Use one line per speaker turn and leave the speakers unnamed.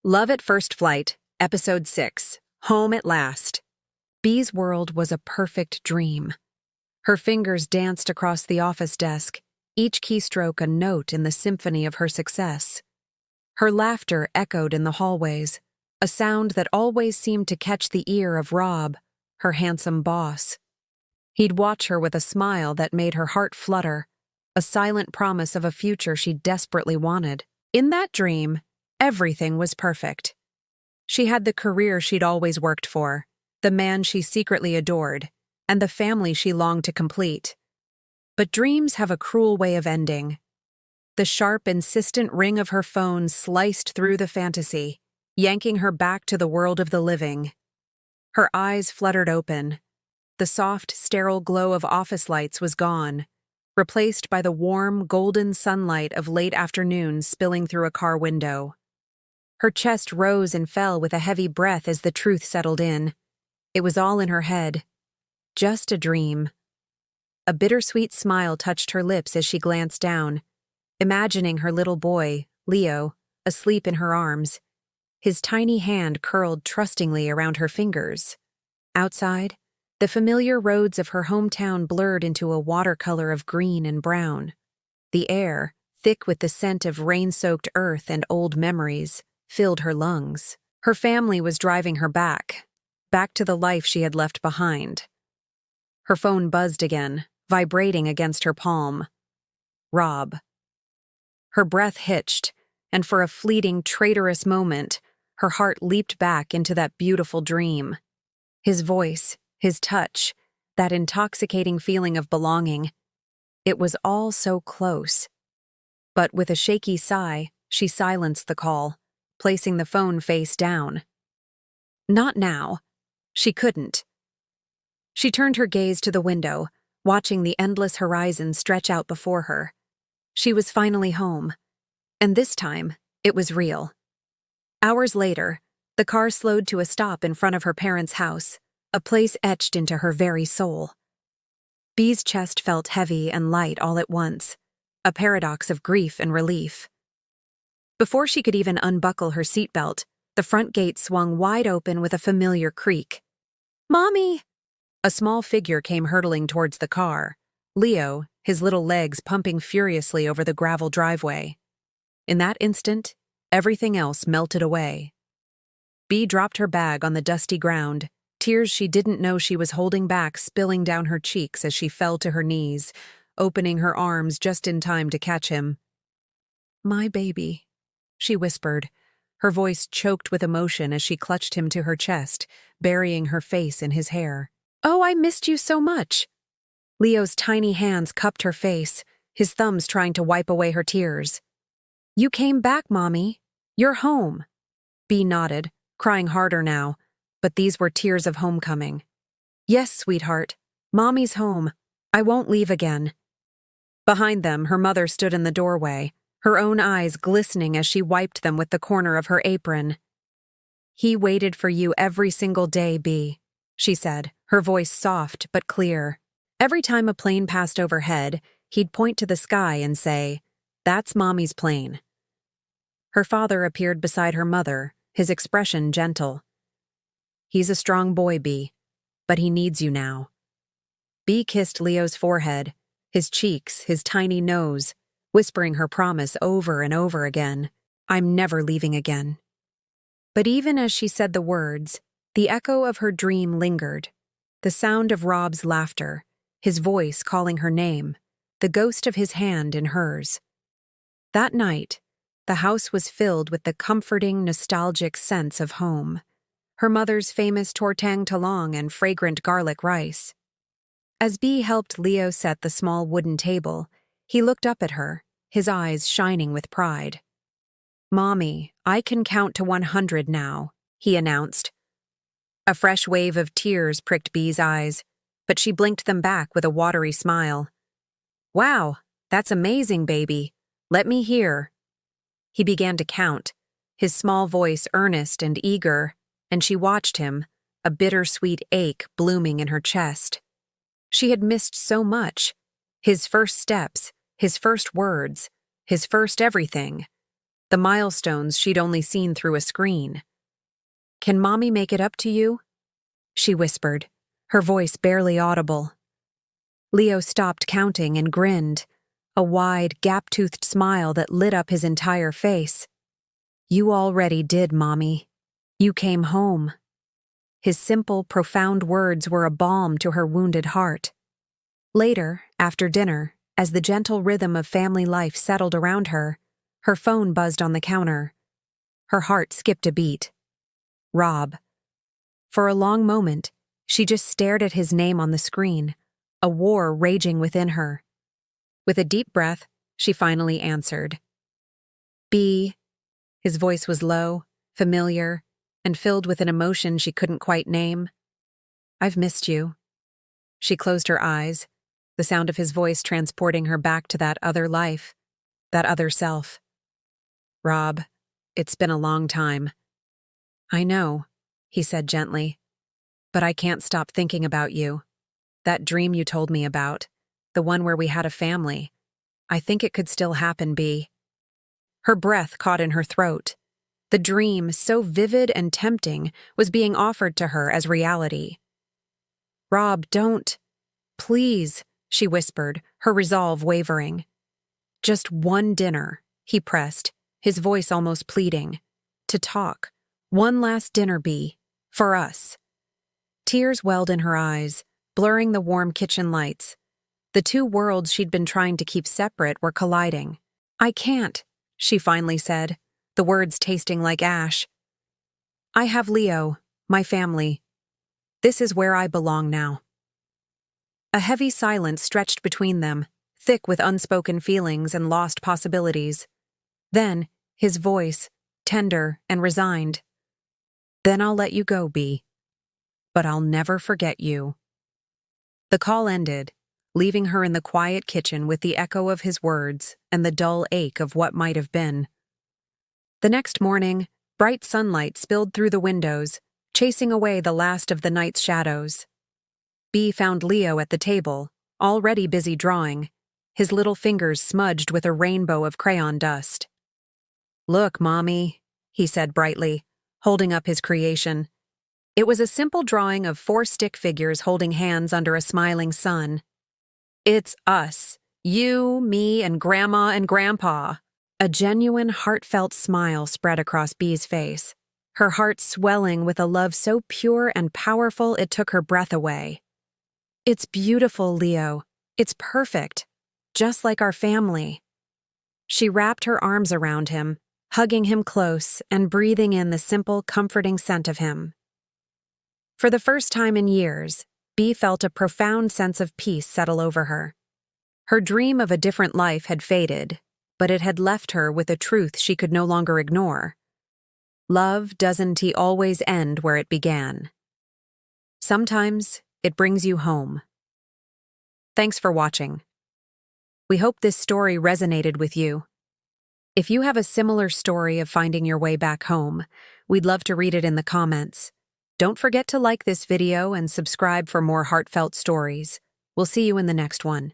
Love at First Flight, Episode 6, Home at Last. Bee's world was a perfect dream. Her fingers danced across the office desk, each keystroke a note in the symphony of her success. Her laughter echoed in the hallways, a sound that always seemed to catch the ear of Rob, her handsome boss. He'd watch her with a smile that made her heart flutter, a silent promise of a future she desperately wanted. In that dream, everything was perfect. She had the career she'd always worked for, the man she secretly adored, and the family she longed to complete. But dreams have a cruel way of ending. The sharp, insistent ring of her phone sliced through the fantasy, yanking her back to the world of the living. Her eyes fluttered open. The soft, sterile glow of office lights was gone, replaced by the warm, golden sunlight of late afternoons spilling through a car window. Her chest rose and fell with a heavy breath as the truth settled in. It was all in her head. Just a dream. A bittersweet smile touched her lips as she glanced down, imagining her little boy, Leo, asleep in her arms, his tiny hand curled trustingly around her fingers. Outside, the familiar roads of her hometown blurred into a watercolor of green and brown. The air, thick with the scent of rain-soaked earth and old memories, filled her lungs. Her family was driving her back to the life she had left behind. Her phone buzzed again, vibrating against her palm. Rob. Her breath hitched, and for a fleeting, traitorous moment, her heart leaped back into that beautiful dream. His voice, his touch, that intoxicating feeling of belonging. It was all so close. But with a shaky sigh, she silenced the call, placing the phone face down. Not now. She couldn't. She turned her gaze to the window, watching the endless horizon stretch out before her. She was finally home. And this time, it was real. Hours later, the car slowed to a stop in front of her parents' house, a place etched into her very soul. Bee's chest felt heavy and light all at once, a paradox of grief and relief. Before she could even unbuckle her seatbelt, the front gate swung wide open with a familiar creak. "Mommy!" A small figure came hurtling towards the car, Leo, his little legs pumping furiously over the gravel driveway. In that instant, everything else melted away. Bee dropped her bag on the dusty ground, tears she didn't know she was holding back spilling down her cheeks as she fell to her knees, opening her arms just in time to catch him. "My baby," she whispered, her voice choked with emotion as she clutched him to her chest, burying her face in his hair. "Oh, I missed you so much." Leo's tiny hands cupped her face, his thumbs trying to wipe away her tears. "You came back, Mommy. You're home." Bee nodded, crying harder now, but these were tears of homecoming. "Yes, sweetheart. Mommy's home. I won't leave again." Behind them, her mother stood in the doorway, her own eyes glistening as she wiped them with the corner of her apron. "He waited for you every single day, Bee," she said, her voice soft but clear. Every time a plane passed overhead, he'd point to the sky and say, "That's Mommy's plane." Her father appeared beside her mother, his expression gentle. "He's a strong boy, Bee, but he needs you now." Bee kissed Leo's forehead, his cheeks, his tiny nose, whispering her promise over and over again, "I'm never leaving again." But even as she said the words, the echo of her dream lingered, the sound of Rob's laughter, his voice calling her name, the ghost of his hand in hers. That night, the house was filled with the comforting, nostalgic sense of home, her mother's famous tortang talong and fragrant garlic rice. As Bee helped Leo set the small wooden table, he looked up at her, his eyes shining with pride. "Mommy, I can count to 100 now," he announced. A fresh wave of tears pricked Bee's eyes, but she blinked them back with a watery smile. "Wow, that's amazing, baby. Let me hear." He began to count, his small voice earnest and eager, and she watched him, a bittersweet ache blooming in her chest. She had missed so much. His first steps, his first words, his first everything. the milestones she'd only seen through a screen. "Can Mommy make it up to you?" she whispered, her voice barely audible. Leo stopped counting and grinned, a wide, gap-toothed smile that lit up his entire face. "You already did, Mommy. You came home." His simple, profound words were a balm to her wounded heart. Later, after dinner, as the gentle rhythm of family life settled around her, her phone buzzed on the counter. Her heart skipped a beat. Rob. For a long moment, she just stared at his name on the screen, a war raging within her. With a deep breath, she finally answered. "B." His voice was low, familiar, and filled with an emotion she couldn't quite name. "I've missed you." She closed her eyes, the sound of his voice transporting her back to that other life, that other self. "Rob, it's been a long time." "I know," he said gently, "but I can't stop thinking about you. That dream you told me about, the one where we had a family, I think it could still happen, B." Her breath caught in her throat. The dream, so vivid and tempting, was being offered to her as reality. "Rob, don't. Please," she whispered, her resolve wavering. "Just one dinner," he pressed, his voice almost pleading. "To talk. One last dinner, B. For us." Tears welled in her eyes, blurring the warm kitchen lights. The two worlds she'd been trying to keep separate were colliding. "I can't," she finally said, the words tasting like ash. "I have Leo, my family. This is where I belong now." A heavy silence stretched between them, thick with unspoken feelings and lost possibilities. Then, his voice, tender and resigned. "Then I'll let you go, B. But I'll never forget you." The call ended, leaving her in the quiet kitchen with the echo of his words and the dull ache of what might have been. The next morning, bright sunlight spilled through the windows, chasing away the last of the night's shadows. B found Leo at the table, already busy drawing, his little fingers smudged with a rainbow of crayon dust. "Look, Mommy," he said brightly, holding up his creation. It was a simple drawing of 4 stick figures holding hands under a smiling sun. "It's us. You, me, and Grandma and Grandpa." A genuine, heartfelt smile spread across Bee's face, her heart swelling with a love so pure and powerful it took her breath away. "It's beautiful, Leo. It's perfect. Just like our family." She wrapped her arms around him, hugging him close and breathing in the simple, comforting scent of him. For the first time in years, Bee felt a profound sense of peace settle over her. Her dream of a different life had faded, but it had left her with a truth she could no longer ignore. Love doesn't always end where it began. Sometimes it brings you home. Thanks for watching. We hope this story resonated with you. If you have a similar story of finding your way back home, we'd love to read it in the comments. Don't forget to like this video and subscribe for more heartfelt stories. We'll see you in the next one.